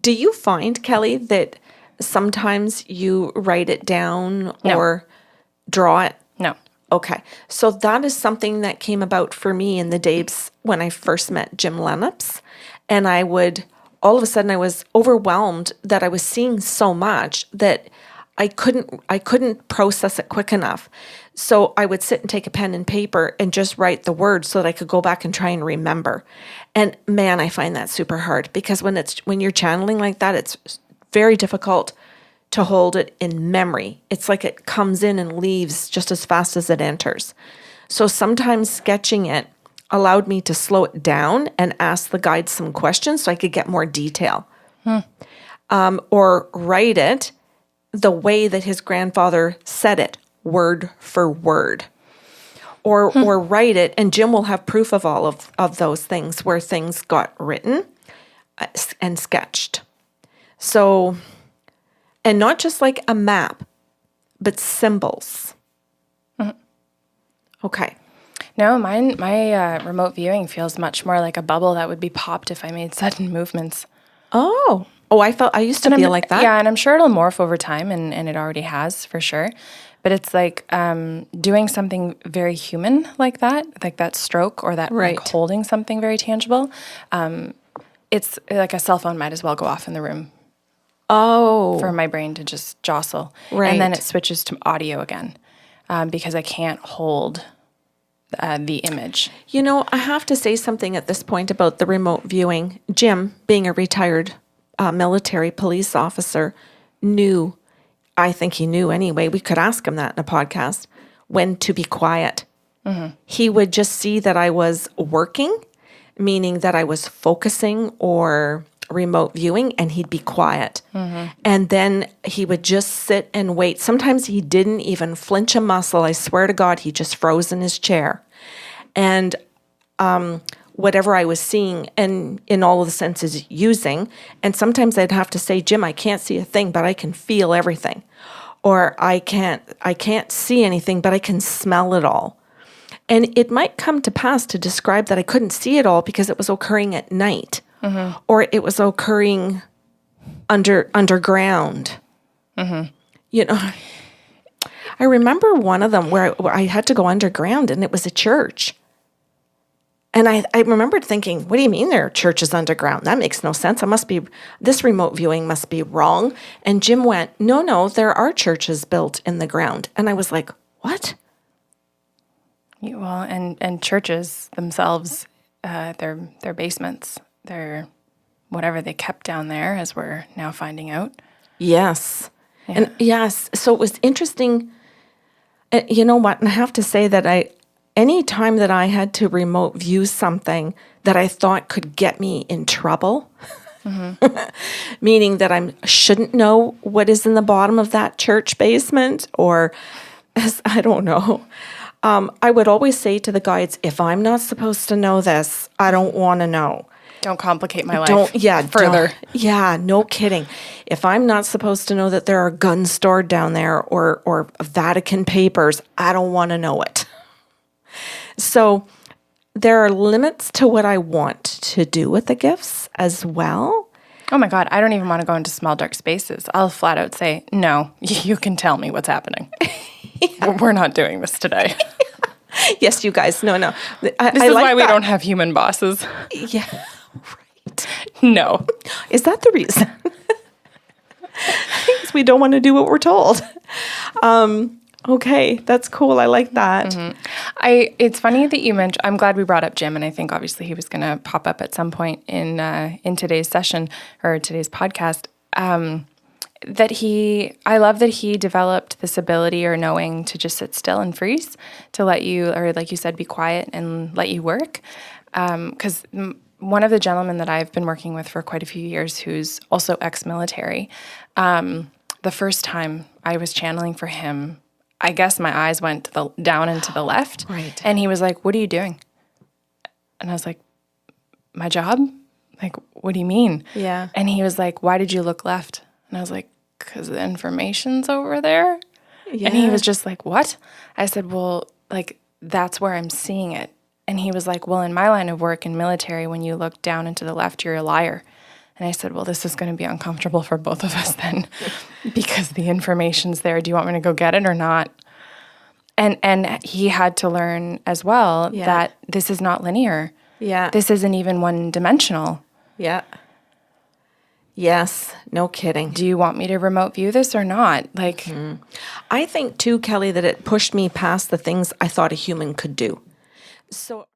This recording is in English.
Do you find, Kelly, that sometimes you write it down or draw it? No. Okay. So that is something that came about for me in the days when I first met Jim Lennox. And all of a sudden I was overwhelmed that I was seeing so much that I couldn't process it quick enough. So I would sit and take a pen and paper and just write the words so that I could go back and try and remember. And man, I find that super hard because when you're channeling like that, it's very difficult to hold it in memory. It's like it comes in and leaves just as fast as it enters. So sometimes sketching it allowed me to slow it down and ask the guide some questions so I could get more detail. Or write it the way that his grandfather said it, word for word. Or write it, and Jim will have proof of all of those things where things got written and sketched. So, and not just like a map, but symbols. Okay. No, my remote viewing feels much more like a bubble that would be popped if I made sudden movements. Oh, I used to feel like that. Yeah, and I'm sure it'll morph over time, and it already has for sure. But it's like doing something very human like that stroke or that like holding something very tangible. It's like a cell phone might as well go off in the room. Oh. For my brain to just jostle. Right. And then it switches to audio again because I can't hold the image. You know, I have to say something at this point about the remote viewing. Jim, being a retired military police officer, I think he knew anyway, we could ask him that in a podcast, when to be quiet. He would just see that I was working, meaning that I was focusing or remote viewing, and he'd be quiet. And then he would just sit and wait. Sometimes he didn't even flinch a muscle. I swear to God, he just froze in his chair. And whatever I was seeing and in all of the senses using, and sometimes I'd have to say, Jim, I can't see a thing, but I can feel everything. Or I can't see anything, but I can smell it all. And it might come to pass to describe that I couldn't see it all because it was occurring at night. Or it was occurring underground. You know, I remember one of them where I had to go underground, and it was a church. And I remembered thinking, what do you mean there are churches underground? That makes no sense. This remote viewing must be wrong. And Jim went, no, there are churches built in the ground. And I was like, what? Well, and churches themselves, they're basements. They're whatever they kept down there, as we're now finding out. Yes. Yeah. And yes. So it was interesting. You know what? And I have to say that any time that I had to remote view something that I thought could get me in trouble, meaning that I shouldn't know what is in the bottom of that church basement, or I don't know. I would always say to the guides, if I'm not supposed to know this, I don't want to know. Don't complicate my life further. No kidding. If I'm not supposed to know that there are guns stored down there or Vatican papers, I don't want to know it. So there are limits to what I want to do with the gifts as well. Oh my God, I don't even want to go into small dark spaces. I'll flat out say, no, you can tell me what's happening. We're not doing this today. Yes, you guys. No. This is why we don't have human bosses. Yeah, right. No. Is that the reason? Because we don't want to do what we're told. Okay, that's cool. I like that. It's funny that you mentioned. I'm glad we brought up Jim, and I think obviously he was going to pop up at some point in today's session or today's podcast. I love that he developed this ability or knowing to just sit still and freeze, to let you, or like you said, be quiet and let you work. Because one of the gentlemen that I've been working with for quite a few years, who's also ex-military, the first time I was channeling for him, I guess my eyes went down and to the left. Right. And he was like, what are you doing? And I was like, my job? Like, what do you mean? Yeah. And he was like, why did you look left? And I was like, because the information's over there. Yeah. And he was just like, what? I said, well, like, that's where I'm seeing it. And he was like, well, in my line of work in military, when you look down and to the left, you're a liar. And I said, well, this is going to be uncomfortable for both of us then because the information's there. Do you want me to go get it or not? And he had to learn as well that this is not linear. Yeah. This isn't even one-dimensional. Yeah. Yes, no kidding. Do you want me to remote view this or not? Like, I think too, Kelly, that it pushed me past the things I thought a human could do. So